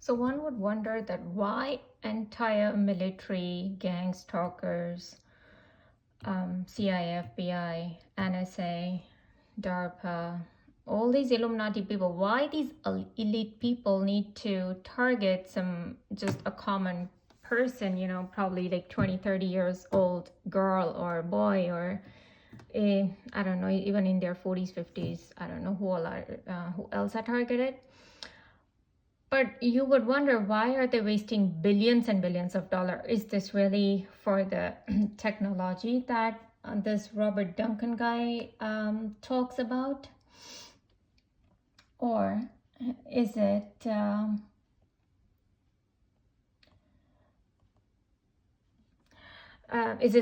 So one would wonder that why entire military, gang stalkers, CIA, FBI, NSA, DARPA, all these Illuminati people, why these elite people need to target just a common person, probably like 20, 30 years old girl or boy or I don't know, even in their 40s, 50s, I don't know who else are targeted. But you would wonder, why are they wasting billions and billions of dollars? Is this really for the technology that this Robert Duncan guy talks about? Or is it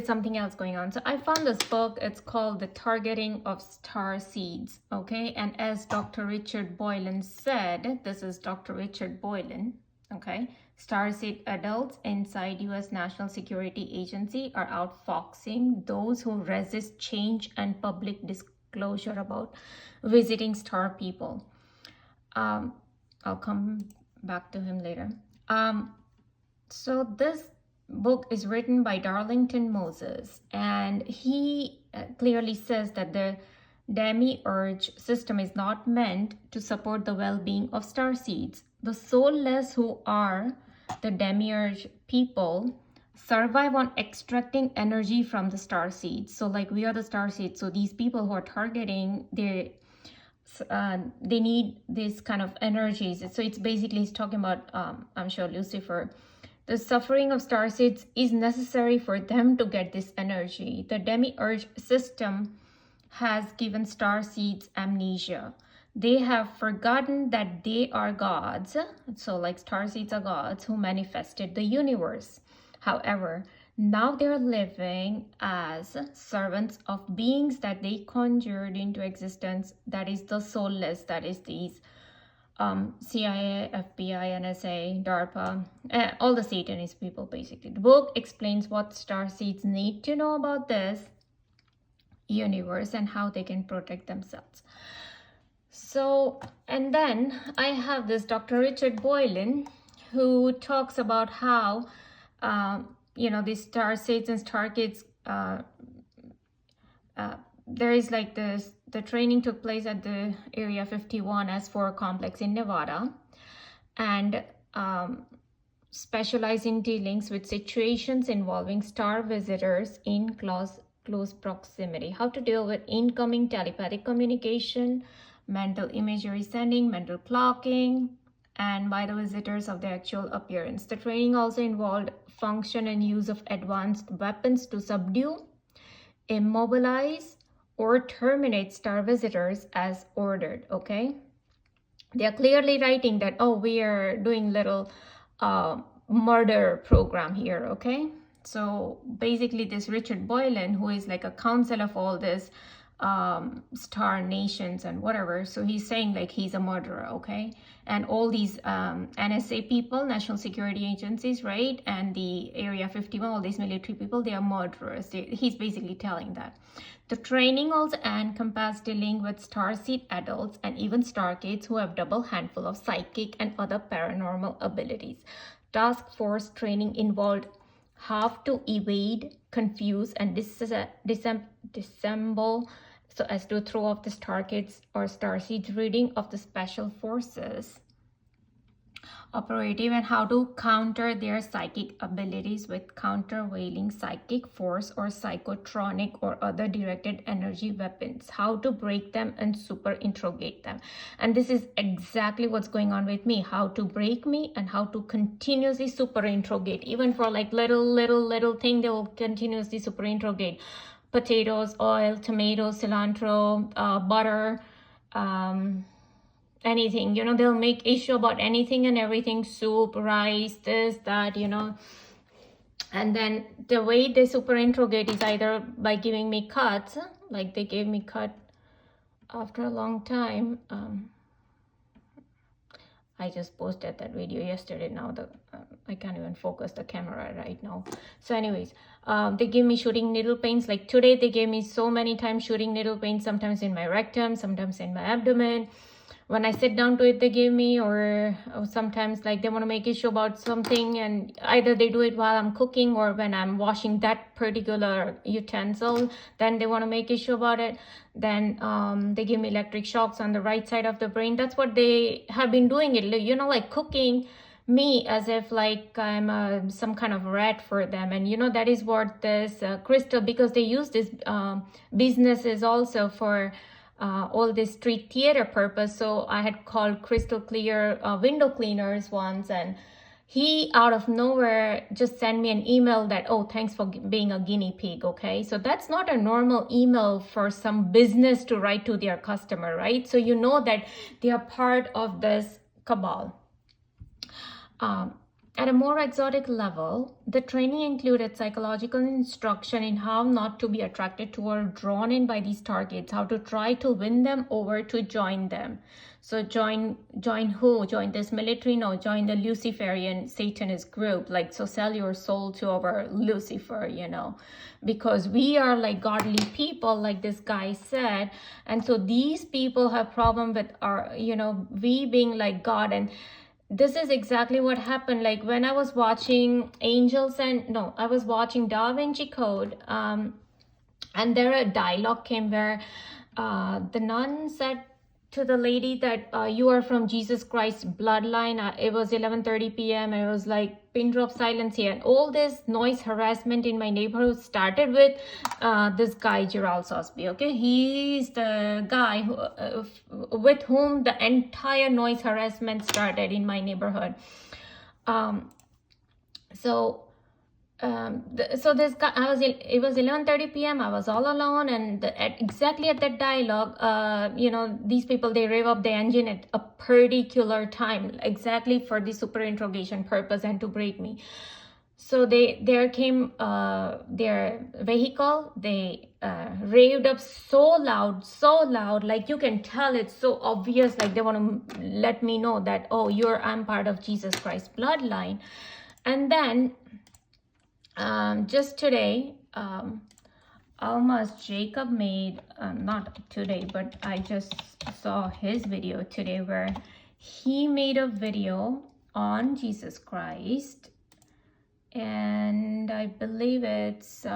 something else going on? So I found this book. It's called The Targeting of Star Seeds. Okay. And as Dr. Richard Boylan said, this is Dr. Richard Boylan. Okay. Starseed adults inside U.S. National Security Agency are outfoxing those who resist change and public disclosure about visiting star people. I'll come back to him later. So this book is written by Darlington Moses, and he clearly says that the demiurge system is not meant to support the well-being of starseeds. The soulless, who are the demiurge people, survive on extracting energy from the starseeds. So like we are the starseeds, so these people who are targeting, they need this kind of energies. So it's basically, he's talking about I'm sure Lucifer. The suffering of starseeds is necessary for them to get this energy. The demiurge system has given starseeds amnesia. They have forgotten that they are gods. So like starseeds are gods who manifested the universe. However, now they're living as servants of beings that they conjured into existence. That is the soulless, that is these CIA, FBI, NSA, DARPA, all the Satanist people basically. The book explains what starseeds need to know about this universe and how they can protect themselves. So, and then I have this Dr. Richard Boylan, who talks about how, these starseeds and stargates, there is like this, the training took place at the Area 51 S4 complex in Nevada, and specialize in dealings with situations involving star visitors in close proximity. How to deal with incoming telepathic communication, mental imagery sending, mental clocking, and by the visitors of the actual appearance. The training also involved function and use of advanced weapons to subdue, immobilize, or terminate star visitors as ordered. Okay, they are clearly writing that, oh, we are doing little murder program here. Okay, so basically this Richard Boylan, who is like a council of all this star nations and whatever, so he's saying like he's a murderer. Okay, and all these NSA people, national security agencies, right, and the Area 51, all these military people, they are murderers. He's basically telling that. The training also encompassed dealing with starseed adults and even stargates who have double handful of psychic and other paranormal abilities. Task force training involved how to evade, confuse, and dissemble so as to throw off the stargates or starseeds reading of the special forces operative, and how to counter their psychic abilities with countervailing psychic force or psychotronic or other directed energy weapons, how to break them and super interrogate them. And this is exactly what's going on with me, how to break me and how to continuously super interrogate. Even for like little thing, they will continuously super interrogate. Potatoes, oil, tomatoes, cilantro, butter, anything, they'll make issue about anything and everything, soup, rice, this, that, and then the way they super interrogate is either by giving me cuts, like they gave me cut after a long time. I just posted that video yesterday. Now I can't even focus the camera right now. So anyways, they give me shooting needle pains. Like today they gave me so many times shooting needle pains, sometimes in my rectum, sometimes in my abdomen. when I sit down to it, they give me, or sometimes like they want to make issue about something, and either they do it while I'm cooking or when I'm washing that particular utensil, then they want to make issue about it. Then they give me electric shocks on the right side of the brain. That's what they have been doing it, you know, like cooking me as if like I'm some kind of rat for them. And you know, that is what this crystal, because they use this businesses also for all this street theater purpose. So I had called Crystal Clear window cleaners once, and he out of nowhere just sent me an email that, oh, thanks for being a guinea pig. Okay, so that's not a normal email for some business to write to their customer, right? So you know that they are part of this cabal. At a more exotic level, the training included psychological instruction in how not to be attracted to or drawn in by these targets, how to try to win them over to join them. So join who? Join this military? No, join the Luciferian Satanist group. Like, so sell your soul to our Lucifer, you know, because we are like godly people, like this guy said. And so these people have problem with our, you know, we being like God. And this is exactly what happened. Like when I was watching I was watching Da Vinci Code, and there a dialogue came where the nun said to the lady that you are from Jesus Christ bloodline. It was 11:30 p.m. and it was like pin drop silence here, and all this noise harassment in my neighborhood started with this guy Gerald Sosby. Okay, he's the guy who, with whom the entire noise harassment started in my neighborhood. So this guy, it was 11:30 p.m. I was all alone, and exactly at that dialogue, you know, these people, they rev up the engine at a particular time, exactly for the super interrogation purpose and to break me. So there came their vehicle. They raved up so loud, like you can tell it's so obvious, like they want to let me know that, oh, I'm part of Jesus Christ bloodline. And then just today, almost Jacob made, not today, but I just saw his video today where he made a video on Jesus Christ, and I believe it's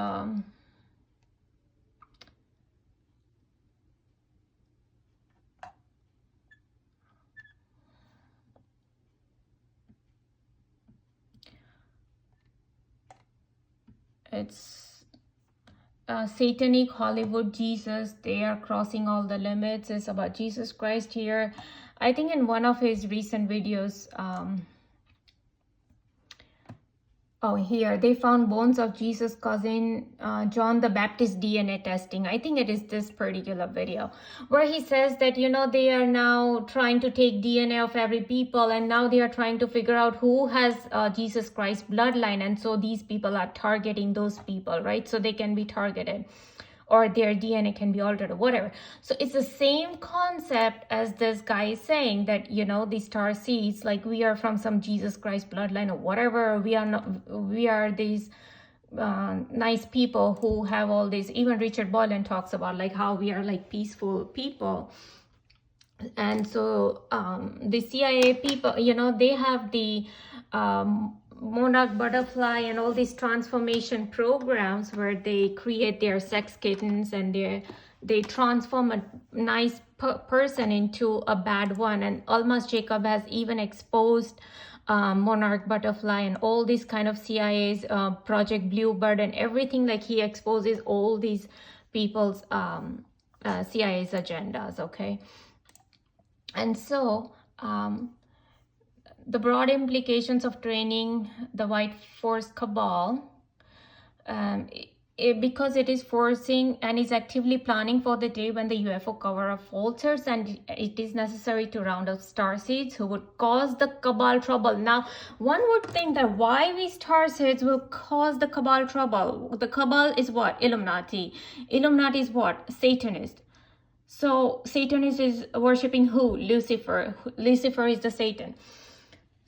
Satanic Hollywood Jesus. They are crossing all the limits. It's about Jesus Christ here. I think in one of his recent videos, here they found bones of Jesus' cousin John the Baptist DNA testing. I think it is this particular video where he says that, you know, they are now trying to take DNA of every people, and now they are trying to figure out who has Jesus Christ bloodline, and so these people are targeting those people, right? So they can be targeted, or their DNA can be altered or whatever. So it's the same concept as this guy is saying that, you know, these star seeds, like we are from some Jesus Christ bloodline or whatever. We are these nice people who have all this. Even Richard Boylan talks about like how we are like peaceful people. And so the CIA people, you know, they have the monarch butterfly and all these transformation programs where they create their sex kittens, and they transform a nice person into a bad one. And Almas Jacob has even exposed monarch butterfly and all these kind of CIA's Project Bluebird and everything. Like he exposes all these people's CIA's agendas. Okay, and so the broad implications of training the White Force cabal, because it is forcing and is actively planning for the day when the UFO cover-up falters, and it is necessary to round up starseeds who would cause the cabal trouble. Now, one would think that why we starseeds will cause the cabal trouble. The cabal is what? Illuminati. Illuminati is what? Satanist. So Satanist is worshipping who? Lucifer. Lucifer is the Satan.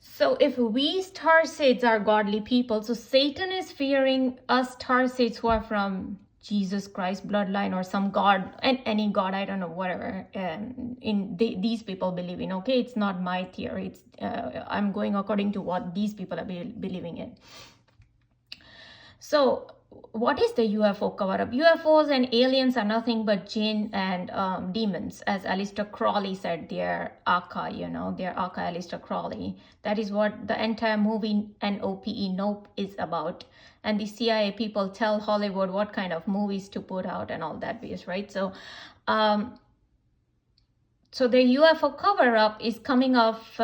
So if we starseeds are godly people, so Satan is fearing us starseeds who are from Jesus Christ bloodline or some god, and any god, I don't know, whatever these people believe in. Okay, it's not my theory, it's I'm going according to what these people are believing in. So what is the UFO cover-up? UFOs and aliens are nothing but jinn and demons, as Aleister Crowley said, their Aka, their Aka, Aleister Crowley. That is what the entire movie NOPE, Nope, is about. And the CIA people tell Hollywood what kind of movies to put out and all that BS, right? So, so the UFO cover-up is coming off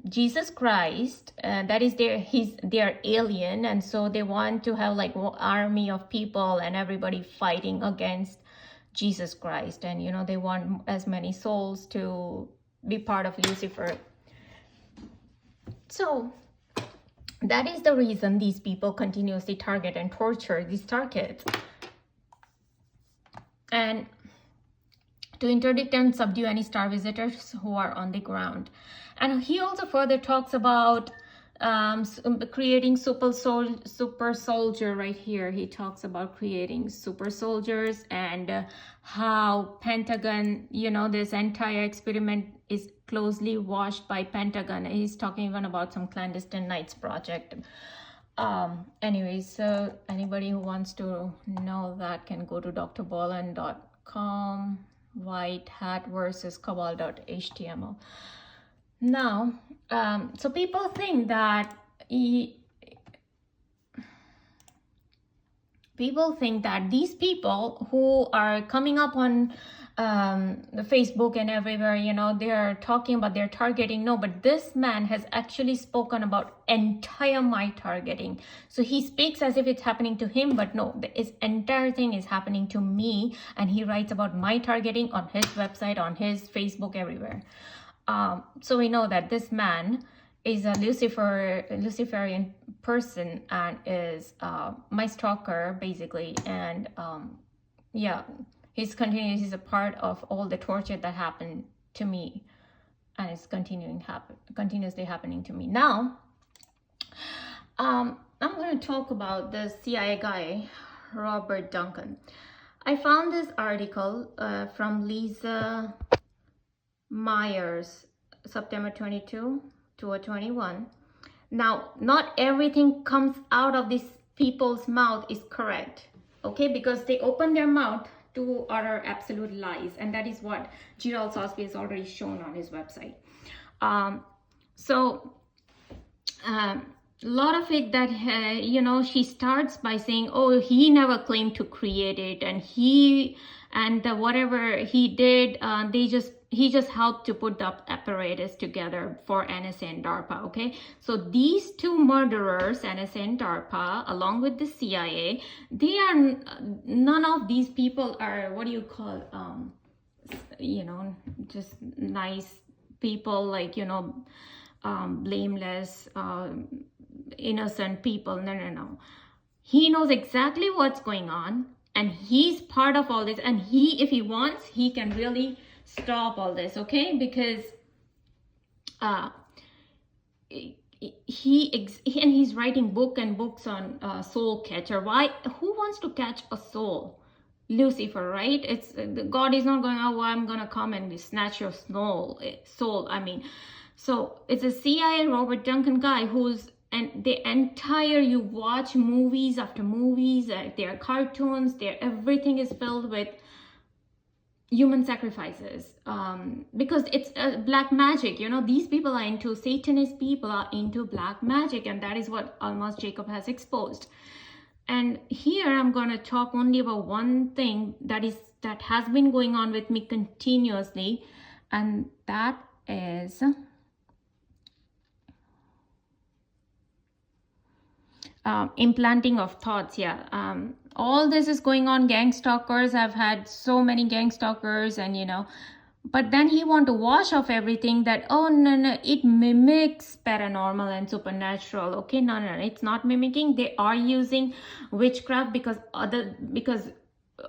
Jesus Christ. That is their alien, and so they want to have like an army of people and everybody fighting against Jesus Christ, and they want as many souls to be part of Lucifer. So that is the reason these people continuously target and torture these targets, and to interdict and subdue any star visitors who are on the ground. And he also further talks about creating super soldier right here. He talks about creating super soldiers and how Pentagon, this entire experiment is closely watched by Pentagon. He's talking even about some clandestine nights project. Anyways, so anybody who wants to know that can go to drbolan.com. White hat versus cabal.html. Now, so people think that these people who are coming up on the Facebook and everywhere, they are talking about their targeting. No, but this man has actually spoken about entire my targeting. So he speaks as if it's happening to him, but no, this entire thing is happening to me, and he writes about my targeting on his website, on his Facebook, everywhere. So we know that this man is a Luciferian person and is my stalker basically, and yeah, he's a part of all the torture that happened to me, and it's continuously happening to me. Now, I'm going to talk about the CIA guy, Robert Duncan. I found this article from Lisa Myers, September 22, 2021. Now, not everything comes out of these people's mouth is correct, okay? Because they open their mouth to utter absolute lies, and that is what Gerald Sosby has already shown on his website. So a lot of it that she starts by saying, oh, he never claimed to create it, and whatever he did, he just helped to put the apparatus together for NSA and DARPA, okay? So these two murderers, NSA and DARPA, along with the CIA, none of these people are, what do you call, just nice people, like, blameless, innocent people. No. He knows exactly what's going on, and he's part of all this, and if he wants, he can really stop all this, okay? Because he's writing books on soul catcher. Why? Who wants to catch a soul? Lucifer, right? It's God is not going, oh, I'm gonna come and snatch your soul. I mean, so it's a CIA Robert Duncan guy who's, and the entire, you watch movies after movies, their cartoons, everything is filled with human sacrifices, because it's black magic. These people are into, Satanist people are into black magic, and that is what Almas Jacob has exposed. And here I'm going to talk only about one thing that has been going on with me continuously, and that is implanting of thoughts. All this is going on. Gang stalkers, I've had so many gang stalkers, and but then he want to wash off everything that, oh no, it mimics paranormal and supernatural. Okay, no, it's not mimicking. They are using witchcraft because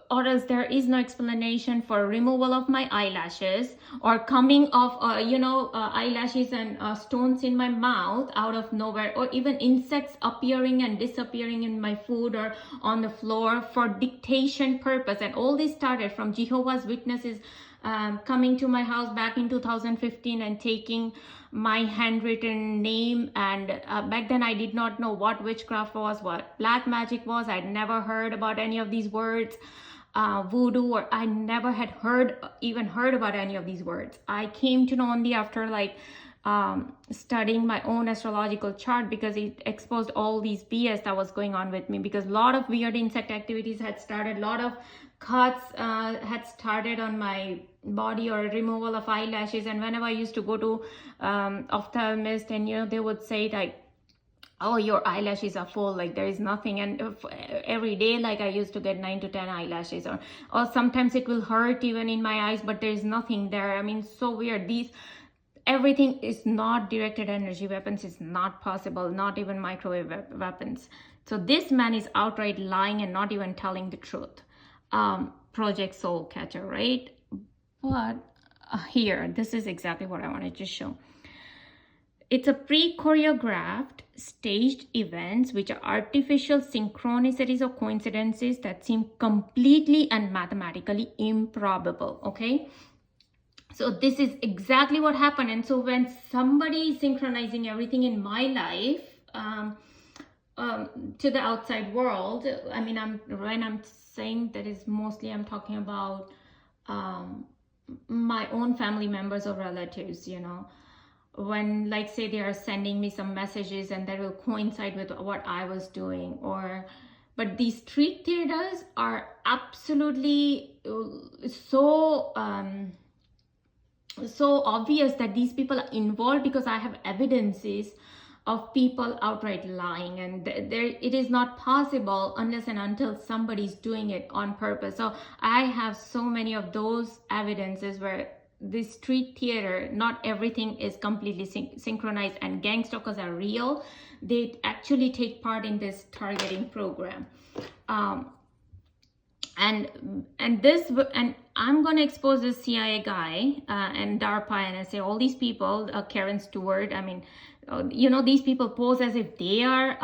or else there is no explanation for removal of my eyelashes or coming of eyelashes and stones in my mouth out of nowhere, or even insects appearing and disappearing in my food or on the floor for dictation purpose. And all this started from Jehovah's Witnesses coming to my house back in 2015 and taking my handwritten name. And back then I did not know what witchcraft was, what black magic was. I'd never heard about any of these words, voodoo, or I never had even heard about any of these words. I came to know only after studying my own astrological chart, because it exposed all these BS that was going on with me, because a lot of weird insect activities had started, a lot of cuts had started on my body, or removal of eyelashes. And whenever I used to go to ophthalmist, and they would say like, oh, your eyelashes are full, like there is nothing. And every day, like I used to get 9 to 10 eyelashes, or sometimes it will hurt even in my eyes, but there is nothing there. I mean, so weird. Everything is not directed energy weapons. It's not possible, not even microwave weapons. So this man is outright lying and not even telling the truth. Project Soul Catcher, right? But here, this is exactly what I wanted to show. It's a pre-choreographed, staged events which are artificial synchronicities or coincidences that seem completely and mathematically improbable, okay? So this is exactly what happened. And so when somebody is synchronizing everything in my life to the outside world, I mean, when I'm saying that is mostly I'm talking about my own family members or relatives, when like say they are sending me some messages and that will coincide with what I was doing, but these street theaters are absolutely so obvious that these people are involved, because I have evidences of people outright lying, and it is not possible unless and until somebody's doing it on purpose. So I have so many of those evidences where this street theater, not everything is completely synchronized, and gang stalkers are real. They actually take part in this targeting program. And I'm going to expose this CIA guy and DARPA, NSA, all these people, Karen Stewart. I mean, these people pose as if they are,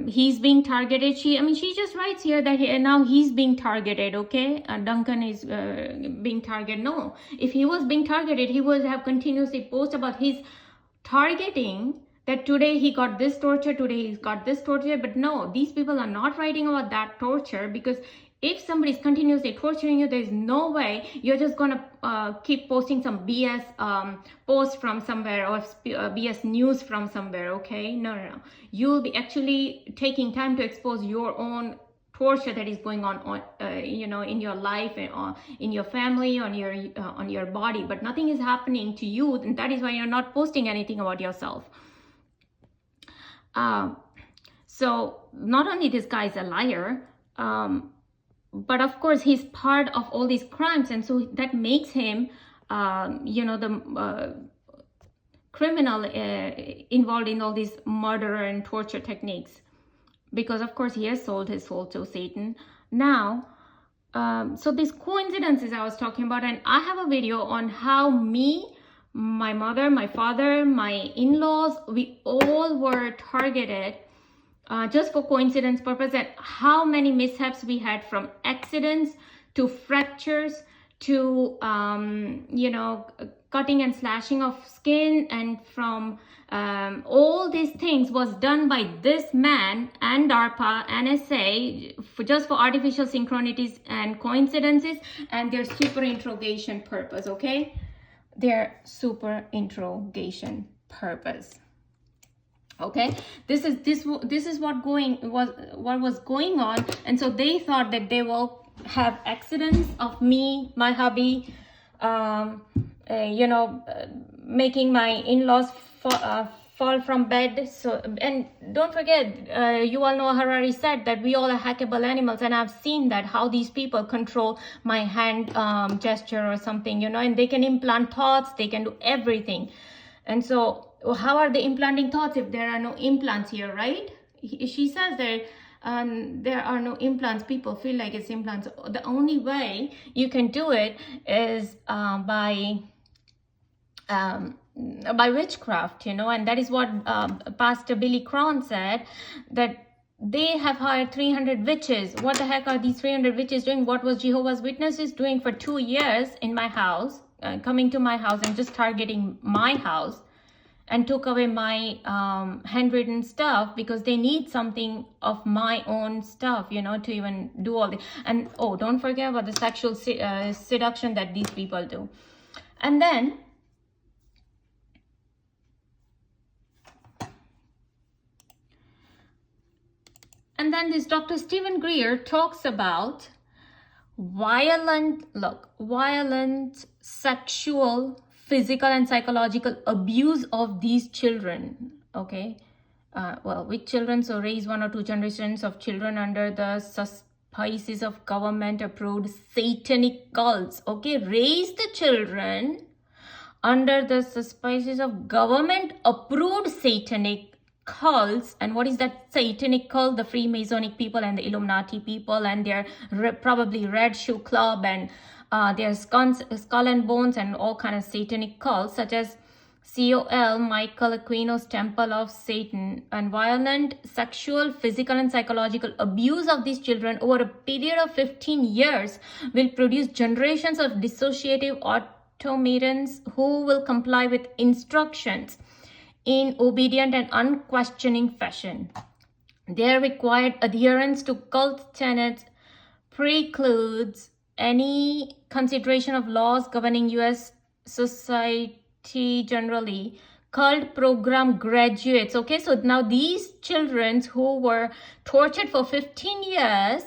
he's being targeted. She just writes here that now he's being targeted, okay? Duncan is being targeted. No, if he was being targeted, he would have continuously post about his targeting, that today he got this torture, today he's got this torture. But no, these people are not writing about that torture, because if somebody is continuously torturing you, there's no way you're just going to keep posting some BS post from somewhere, or BS news from somewhere, okay? No. You'll be actually taking time to expose your own torture that is going on in your life, and in your family, on your body, but nothing is happening to you, and that is why you're not posting anything about yourself. So not only this guy is a liar, but of course he's part of all these crimes, and so that makes him the criminal involved in all these murder and torture techniques, because of course he has sold his soul to Satan. Now so these coincidences I was talking about, and I have a video on how me, my mother, my father, my in-laws, we all were targeted just for coincidence purpose, and how many mishaps we had, from accidents to fractures to cutting and slashing of skin, and from all these things was done by this man and DARPA, NSA, just for artificial synchronities and coincidences and their super interrogation purpose, okay? Their super interrogation purpose. Okay, this is what was going on. And so they thought that they will have accidents of me, my hubby, making my in-laws fall from bed. So, and don't forget, you all know Harari said that we all are hackable animals, and I've seen that how these people control my hand gesture or something, and they can implant thoughts, they can do everything. And so how are they implanting thoughts if there are no implants here, right? She says that and there are no implants. People feel like it's implants. The only way you can do it is by witchcraft, you know. And that is what Pastor Billy Cron said, that they have hired 300 witches. What the heck are these 300 witches doing? What was Jehovah's Witnesses doing for 2 years in my house, coming to my house and just targeting my house, and took away my handwritten stuff because they need something of my own stuff, you know, to even do all this. And oh, don't forget about the sexual seduction that these people do. And then this Dr. Stephen Greer talks about violent sexual, physical and psychological abuse of these children. Okay, well, with children, so raise 1 or 2 generations of children under the auspices of government approved satanic cults. Okay, raise the children under the auspices of government approved satanic cults. And what is that satanic cult? The Freemasonic people and the Illuminati people, and their probably Red Shoe Club, and their Skull and Bones, and all kind of satanic cults such as COL, Michael Aquino's Temple of Satan. And violent sexual, physical and psychological abuse of these children over a period of 15 years will produce generations of dissociative automatons who will comply with instructions in obedient and unquestioning fashion. Their required adherence to cult tenets precludes any consideration of laws governing U.S. society generally. Cult program graduates. Okay, so now these children who were tortured for 15 years,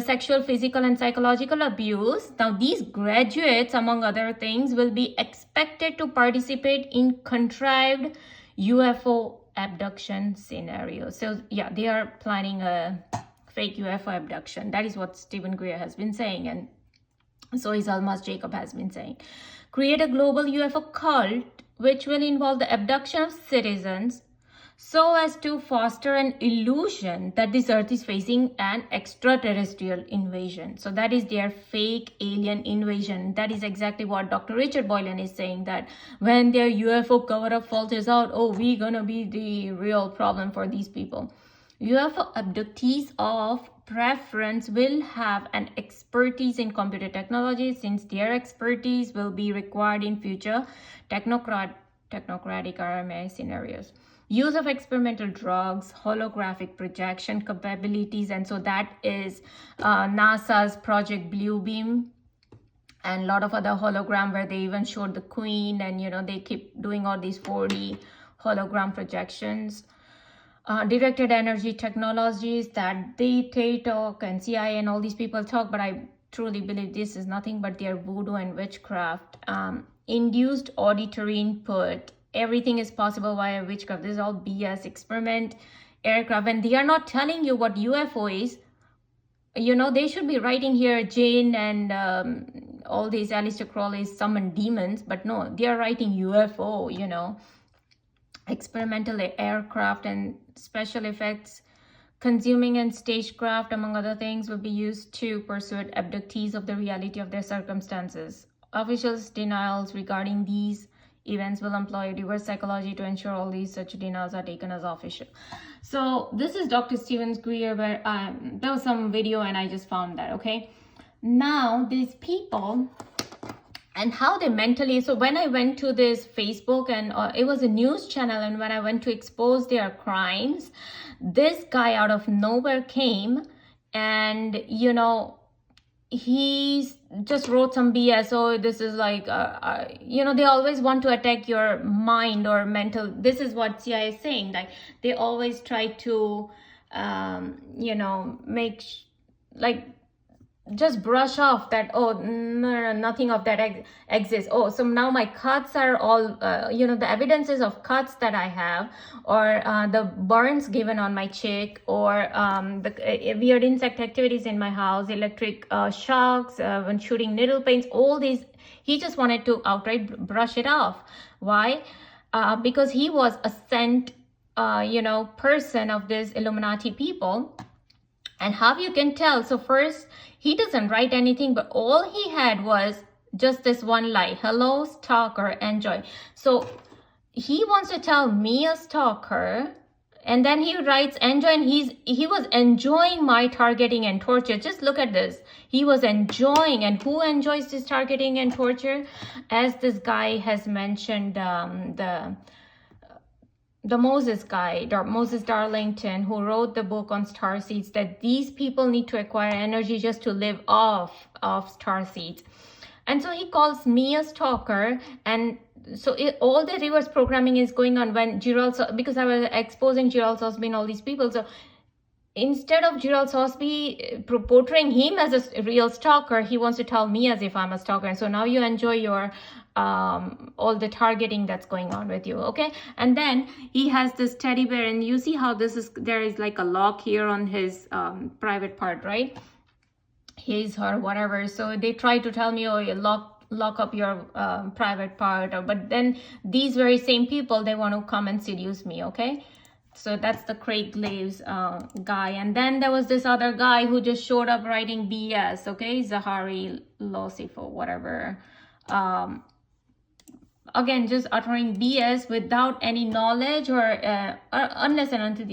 sexual, physical and psychological abuse, now these graduates, among other things, will be expected to participate in contrived UFO abduction scenario. So yeah, they are planning a fake UFO abduction. That is what Stephen Greer has been saying, and so is Almas Jacob has been saying. Create a global UFO cult which will involve the abduction of citizens so as to foster an illusion that this earth is facing an extraterrestrial invasion. So that is their fake alien invasion. That is exactly what Dr. Richard Boylan is saying, that when their UFO cover-up falters out, oh, we're gonna be the real problem for these people. UFO abductees of preference will have an expertise in computer technology, since their expertise will be required in future technocratic RMA scenarios. Use of experimental drugs, holographic projection capabilities, and so that is NASA's Project Bluebeam, and a lot of other hologram where they even showed the Queen, and you know, they keep doing all these 4D hologram projections. Directed energy technologies that they talk, and CIA and all these people talk, but I truly believe this is nothing but their voodoo and witchcraft. Induced auditory input. Everything is possible via witchcraft. This is all BS. Experiment aircraft. And they are not telling you what UFO is. You know, they should be writing here Jane and all these Aleister Crowley's summon demons. But no, they are writing UFO, you know. Experimental aircraft and special effects, consuming and stagecraft, among other things, will be used to persuade abductees of the reality of their circumstances. Officials' denials regarding these events will employ reverse psychology to ensure all these such denials are taken as official. So this is Dr. Stephen Greer, where there was some video and I just found that. Okay, now these people and how they mentally, so when I went to this Facebook, and it was a news channel, and when I went to expose their crimes, this guy out of nowhere came and, you know, he just wrote some BS. So this is like, you know, they always want to attack your mind or mental. This is what CIA is saying. Like, they always try to, you know, make, like, just brush off that, oh, no, nothing of that exists. Oh, so now my cuts are all, you know, the evidences of cuts that I have, or the burns given on my cheek, or the weird insect activities in my house, electric shocks, when shooting needle pains, all these, he just wanted to outright brush it off. Why? Because he was a sent, you know, person of this Illuminati people. And how you can tell? So first, he doesn't write anything, but all he had was just this one line: hello, stalker, enjoy. So he wants to tell me, a stalker, and then he writes enjoy, and he was enjoying my targeting and torture. Just look at this. He was enjoying. And who enjoys this targeting and torture? As this guy has mentioned, the Moses guy, Moses Darlington, who wrote the book on star seeds, that these people need to acquire energy just to live off of star seeds. And so he calls me a stalker. And so all the reverse programming is going on when because I was exposing Gerald Sosby and all these people. So instead of Gerald Sosby portraying him as a real stalker, he wants to tell me as if I'm a stalker. And so now you enjoy your all the targeting that's going on with you, okay? And then he has this teddy bear, and you see how there is like a lock here on his private part, right? His, her, whatever. So they try to tell me, oh, you lock up your private part, but then these very same people, they want to come and seduce me, okay? So that's the Craig Glaves guy. And then there was this other guy who just showed up writing BS, okay? Zahari Losifo, whatever. Again, just uttering BS without any knowledge, or unless and until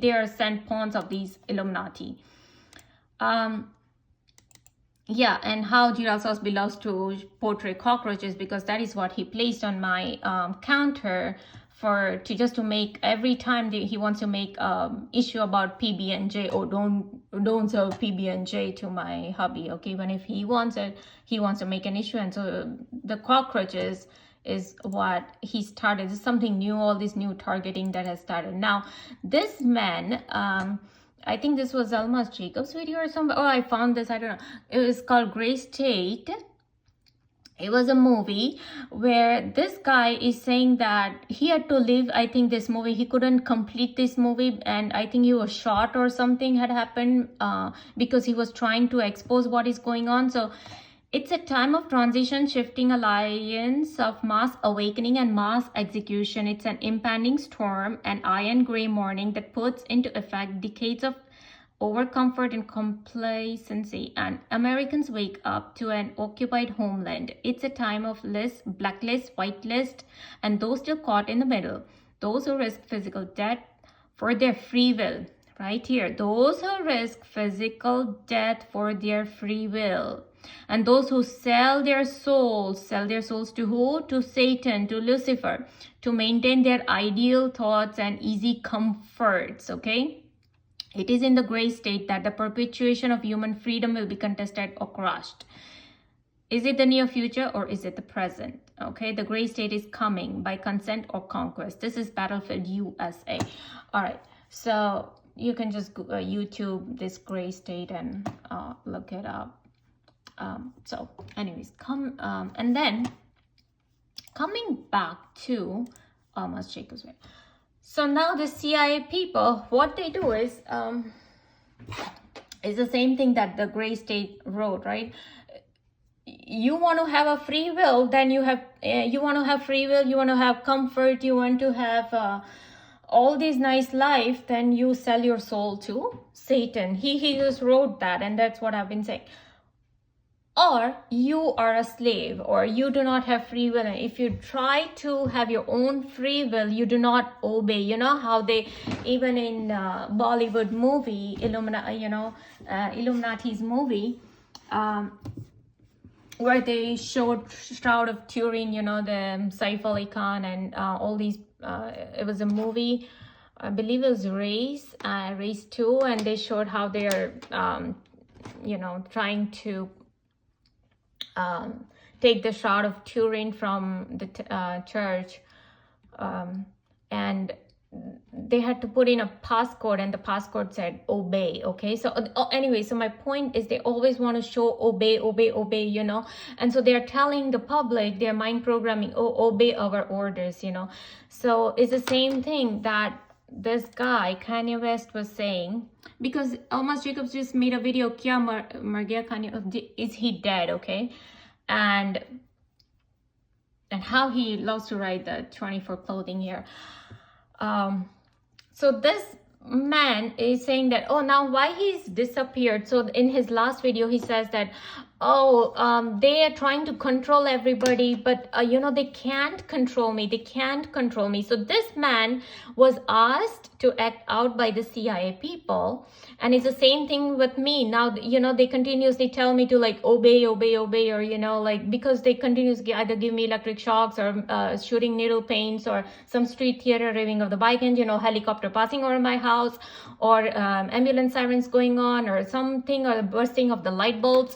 they are sent pawns of these Illuminati. Yeah, and how Gerald Sosby loves to portray cockroaches, because that is what he placed on my counter just to make, every time he wants to make issue about PB&J. Oh, don't serve PB&J to my hubby, okay? Even if he wants it, he wants to make an issue. And so the cockroaches is what he started. It's something new, all this new targeting that has started. Now, this man, I think this was Alma Jacobs' video or something. Oh, I found this, I don't know. It was called Gray State. It was a movie where this guy is saying that he had to leave, I think, this movie. He couldn't complete this movie, and I think he was shot or something had happened because he was trying to expose what is going on. So it's a time of transition, shifting alliance of mass awakening and mass execution. It's an impending storm, an iron gray morning that puts into effect decades of overcomfort and complacency, and Americans wake up to an occupied homeland. It's a time of list, blacklist, whitelist, and those still caught in the middle. Those who risk physical death for their free will. Right here, those who risk physical death for their free will. And those who sell their souls to who? To Satan, to Lucifer, to maintain their ideal thoughts and easy comforts, okay? It is in the gray state that the perpetuation of human freedom will be contested or crushed. Is it the near future or is it the present? Okay, the gray state is coming by consent or conquest. This is Battlefield USA. All right, so you can just YouTube this gray state and look it up. So anyways, and then coming back to Almas Jacobs. So now the CIA people, what they do is the same thing that the gray state wrote, right? You want to have a free will, then you want to have free will, you want to have comfort, you want to have all this nice life, then you sell your soul to Satan. He just wrote that, and that's what I've been saying. Or you are a slave, or you do not have free will. And if you try to have your own free will, you do not obey. You know how they, even in Bollywood movie, Illuminati's movie, where they showed Shroud of Turin, the Saif Ali Khan and all these, it was a movie, I believe it was Race 2, and they showed how they're, trying to take the Shroud of Turin from the church, and they had to put in a passcode, and the passcode said obey. Okay, so anyway, so my point is they always want to show obey, and so they're telling the public, they're mind programming, obey our orders, so it's the same thing that this guy Kanye West was saying, because Almas Jacobs just made a video, Kya Mar Gaya Kanye, is he dead? Okay, and how he loves to write the 24 clothing here. So this man is saying that, oh, now why he's disappeared. So in his last video he says that, oh, they are trying to control everybody, but they can't control me, so this man was asked to act out by the CIA people. And it's the same thing with me now. They continuously tell me to like obey, or like, because they continuously either give me electric shocks or shooting needle paints or some street theater, raving of the bike engine, or helicopter passing over my house, or ambulance sirens going on, or something, or the bursting of the light bulbs.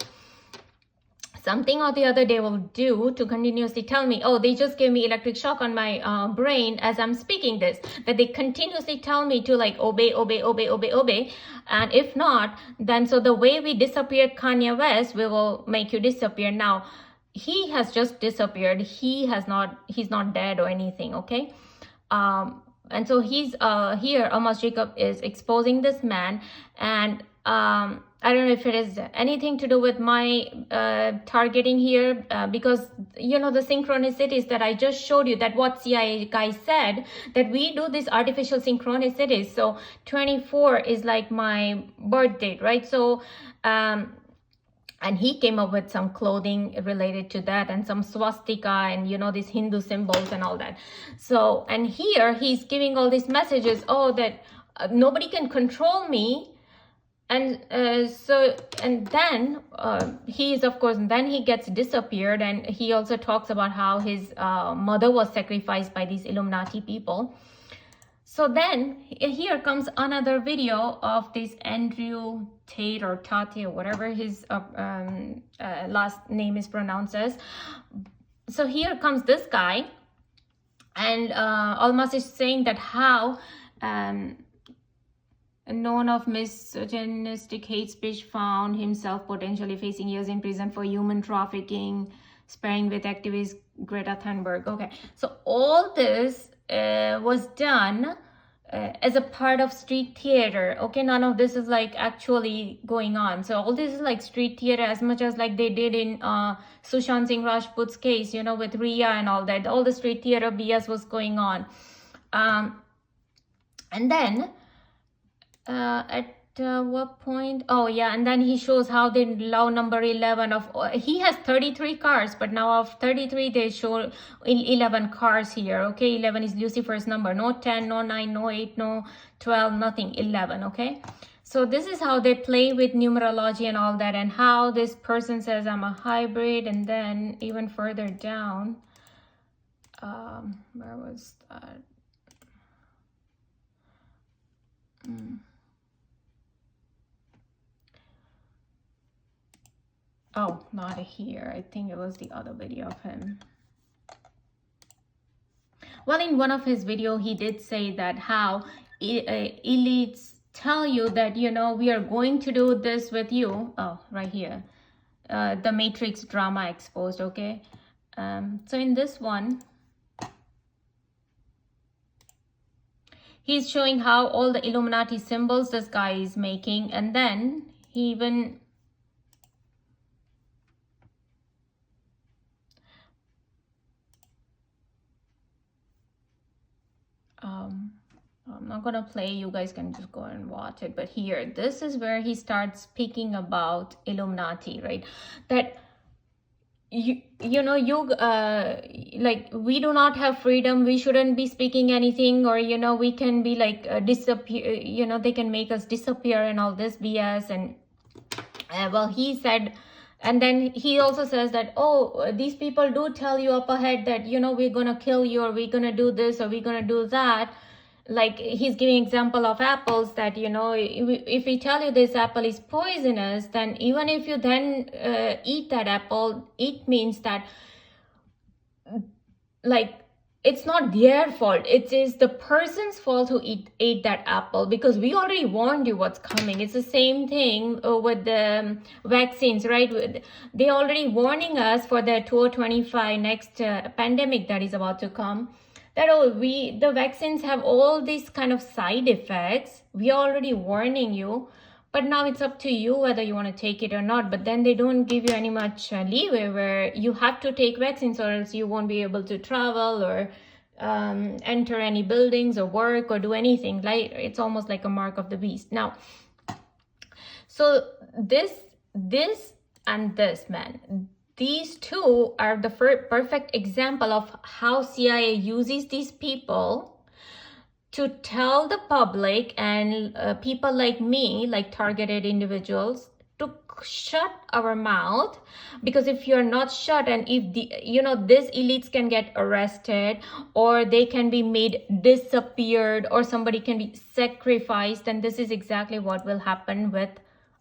Something or the other they will do to continuously tell me, oh, they just gave me electric shock on my brain as I'm speaking this, that they continuously tell me to like obey. And if not, then so the way we disappeared Kanye West, we will make you disappear. Now, he has just disappeared. He's not dead or anything, okay? And so he's here, Amos Jacob is exposing this man. And I don't know if it is anything to do with my targeting here, because the synchronicities that I just showed you, that what CIA guy said, that we do these artificial synchronicities. So 24 is like my birth date, right? So and he came up with some clothing related to that, and some swastika, and these Hindu symbols and all that. So, and here he's giving all these messages, oh, that nobody can control me. And and then he gets disappeared. And he also talks about how his mother was sacrificed by these Illuminati people. So then here comes another video of this Andrew Tate or Tate or whatever his last name is pronounced as. So here comes this guy, and Almas is saying that how known of misogynistic hate speech found himself potentially facing years in prison for human trafficking, sparring with activist Greta Thunberg. Okay, so all this was done as a part of street theater. Okay, none of this is like actually going on. So all this is like street theater, as much as like they did in Sushant Singh Rajput's case, with Rhea and all that. All the street theater BS was going on. And then at what point? Oh yeah, and then he shows how they law number 11 of, he has 33 cars, but now of 33 they show 11 cars here. Okay, 11 is Lucifer's number. No 10, no 9, no 8, no 12, nothing. 11. Okay, so this is how they play with numerology and all that, and how this person says I'm a hybrid. And then even further down, where was that? Oh, not here. I think it was the other video of him. Well, in one of his videos, he did say that how elites tell you that, we are going to do this with you. Oh, right here. The Matrix drama exposed, okay? So in this one, he's showing how all the Illuminati symbols this guy is making. And then he even... I'm not gonna play, you guys can just go and watch it. But here, this is where he starts speaking about Illuminati, right? That like, we do not have freedom, we shouldn't be speaking anything, or we can be like disappear, they can make us disappear and all this BS. And well, he said, and then he also says that, oh, these people do tell you up ahead that, we're gonna kill you, or we're gonna do this, or we're gonna do that. Like, he's giving example of apples, that, if we tell you this apple is poisonous, then even if you then eat that apple, it means that, like, it's not their fault. It is the person's fault who ate that apple, because we already warned you what's coming. It's the same thing with the vaccines, right? They already warning us for the 2025 next pandemic that is about to come. That the vaccines have all these kind of side effects. We are already warning you, but now it's up to you whether you want to take it or not. But then they don't give you any much leeway, where you have to take vaccines or else you won't be able to travel, or enter any buildings or work or do anything. Like it's almost like a mark of the beast. Now, so this and this, man, these two are the perfect example of how CIA uses these people to tell the public and people like me, like targeted individuals, to shut our mouth. Because if you're not shut, and if the these elites can get arrested, or they can be made disappeared, or somebody can be sacrificed, and this is exactly what will happen with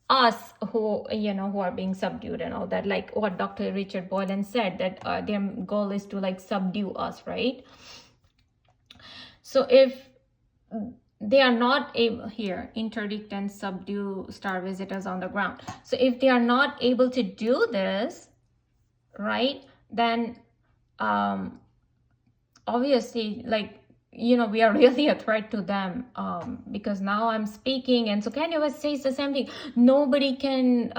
us who who are being subdued and all that, like what Dr. Richard Boylan said, that their goal is to like subdue us, right? So if they are not able, here, interdict and subdue star visitors on the ground. So if they are not able to do this, right, then obviously, like, we are really a threat to them, because now I'm speaking, and so Kanye West says the same thing. Nobody can,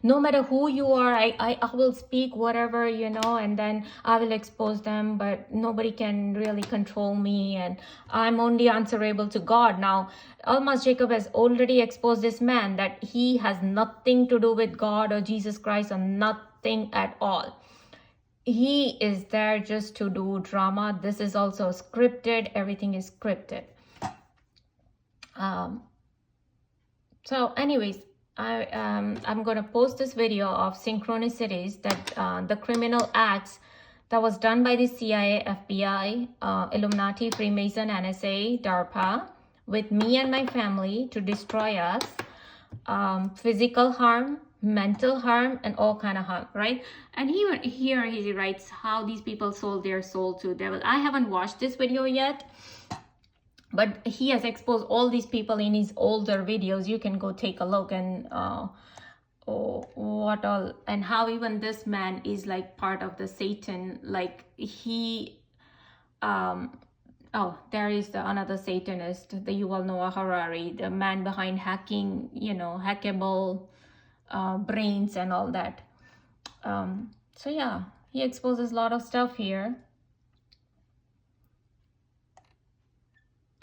no matter who you are, I will speak whatever, and then I will expose them, but nobody can really control me, and I'm only answerable to God. Now, Almas Jacob has already exposed this man that he has nothing to do with God or Jesus Christ, or nothing at all. He is there just to do drama. This is also scripted. Everything is scripted. So anyways, I'm going to post this video of synchronicities, that the criminal acts that was done by the CIA, FBI, Illuminati, Freemason, NSA, DARPA, with me and my family to destroy us, physical harm, mental harm, and all kind of harm, right? And here he writes how these people sold their soul to devil. I haven't watched this video yet, but he has exposed all these people in his older videos. You can go take a look, and what all, and how even this man is like part of the Satan, like he oh, there is another Satanist, the Yuval Noah Harari, the man behind hacking, hackable brains and all that. So yeah, he exposes a lot of stuff here.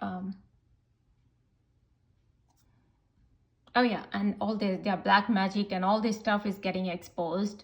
Oh yeah, and all their black magic and all this stuff is getting exposed.